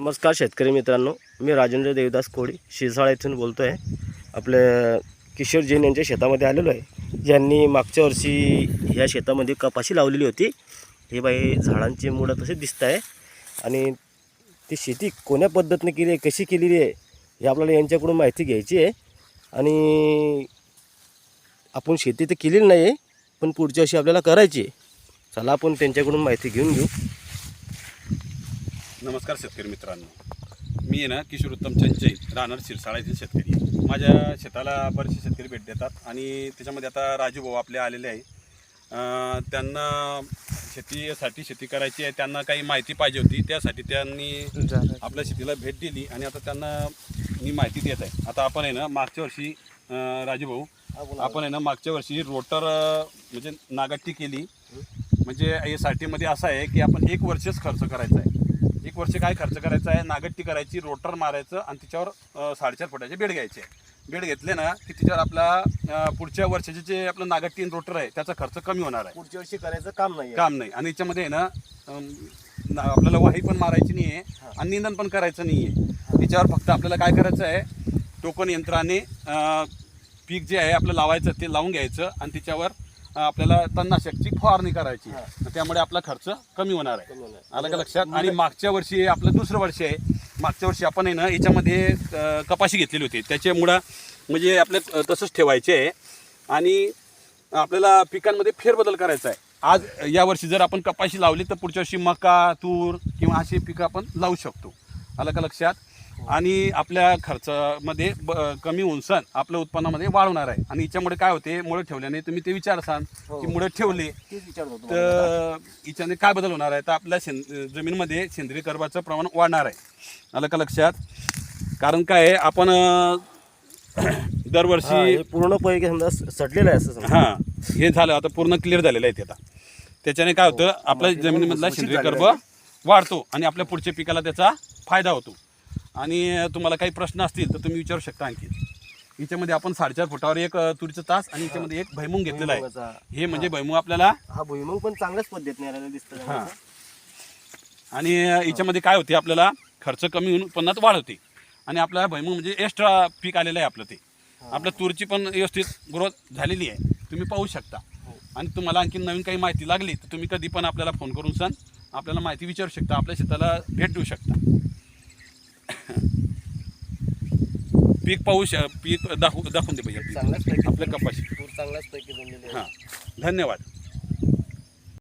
नमस्कार शेतकरी मित्रांनो, मी राजेंद्र देवदास कोळी शिरसाळा येथून बोलतो आहे. आपल्या किशोर जैन यांच्या शेतामध्ये आलेलो आहे. ज्यांनी मागच्या वर्षी या शेतामध्ये कपाशी लावलेली होती. हे बाई झाडांची मुळं तसे दिसत आहे आणि ती शेती कोण्या पद्धतीने केली आहे, कशी केलेली आहे हे आपल्याला यांच्याकडून माहिती घ्यायची आहे. आणि आपण शेती तर केलेली नाही आहे, पण पुढच्या वर्षी आपल्याला करायची आहे. चला आपण त्यांच्याकडून माहिती घेऊन घेऊ. नमस्कार शेतकरी मित्रांनो, मी आहे ना किशोर उत्तमचंद जैन, राहणार शिरसाळा येथील शेतकरी. माझ्या शेताला बरेचसे शेतकरी भेट देतात आणि त्याच्यामध्ये आता राजू भाऊ आपले आलेले आहे. त्यांना शेती करायची आहे, त्यांना काही माहिती पाहिजे होती, त्यासाठी त्यांनी आपल्या शेतीला भेट दिली आणि आता त्यांना मी माहिती देत आहे. आता आपण आहे ना मागच्या वर्षी राजू भाऊ आपण आहे ना मागच्या वर्षी रोटर म्हणजे नागट्टी केली. म्हणजे यासाठीमध्ये असं आहे की आपण 1 वर्षच खर्च करायचा आहे. 1 वर्ष काय खर्च करायचा आहे, नागट्टी करायची, रोटर मारायचं आणि तिच्यावर 4.5 फुटाचे बेड घ्यायचे. बेड घेतले ना की तिच्यावर आपला पुढच्या वर्षाचे जे आपलं नागट्टी आणि रोटर आहे त्याचा खर्च कमी होणार आहे. पुढच्या वर्षी करायचं काम नाही. आणि याच्यामध्ये आहे ना आपल्याला वाही पण मारायची नाही आहे आणि निंदन पण करायचं नाही आहे. तिच्यावर फक्त आपल्याला काय करायचं आहे, टोकन यंत्राने पीक जे आहे आपलं लावायचं ते लावून घ्यायचं आणि तिच्यावर आपल्याला तणनाशकची फवारणी करायची. त्यामुळे आपला खर्च कमी होणार आहे. आलं का लक्षात? आणि मागच्या वर्षी आपलं दुसरं वर्ष आहे. मागच्या वर्षी आपण आहे ना याच्यामध्ये कपाशी घेतलेली होती, त्याच्यामुळं म्हणजे आपले तसंच ठेवायचे आहे आणि आपल्याला पिकांमध्ये फेरबदल करायचा आहे. आज यावर्षी जर आपण कपाशी लावली तर पुढच्या वर्षी मका, तूर किंवा अशी पिकं आपण लावू शकतो. आलं का लक्षात? आणि आपल्या खर्चामध्ये कमी होऊन सण आपल्या उत्पन्नामध्ये वाढवणार आहे. आणि याच्यामुळे काय होते, मुळे ठेवल्याने तुम्ही ते विचारसान की मुळे ठेवले तर याच्याने काय बदल होणार आहे, तर आपल्या जमीनमध्ये सेंद्रिय कर्बाचं प्रमाण वाढणार आहे. आलं का लक्षात? कारण काय आहे, आपण दरवर्षी पूर्णपणे समजा सडलेलं आहे असं. हां, हे झालं आता पूर्ण क्लिअर झालेलं आहे. आता त्याच्याने काय होतं, आपल्या जमिनीमधला सेंद्रिय कर्ब वाढतो आणि आपल्या पुढच्या पिकाला त्याचा फायदा होतो. आणि तुम्हाला काही प्रश्न असतील तर तुम्ही विचारू शकता. आणखी याच्यामध्ये आपण 4.5 फुटावर एक तुरीचं तास आणि याच्यामध्ये एक भुईमुग घेतलेला आहे. हे म्हणजे भुईमुग आपल्याला भुईमुग पण चांगल्याच पद्धतीने आलेला दिसतं. हां, आणि याच्यामध्ये काय होते, आपल्याला खर्च कमी होऊन उत्पन्नात वाढ होते. आणि आपल्याला भुईमुग म्हणजे एक्स्ट्रा पीक आलेलं आहे आपलं. ते आपल्या तुरीची पण व्यवस्थित ग्रोथ झालेली आहे, तुम्ही पाहू शकता. आणि तुम्हाला आणखी नवीन काही माहिती लागली तर तुम्ही कधी पण आपल्याला फोन करून आपल्याला माहिती विचारू शकता, आपल्या शेताला भेट देऊ शकता. पीक पीक दाखवून दे पाहिजे चांगल्याच पैकी आपल्या कपाशी. चांगल्याच पैकी बनलेली आहे. हां, धन्यवाद.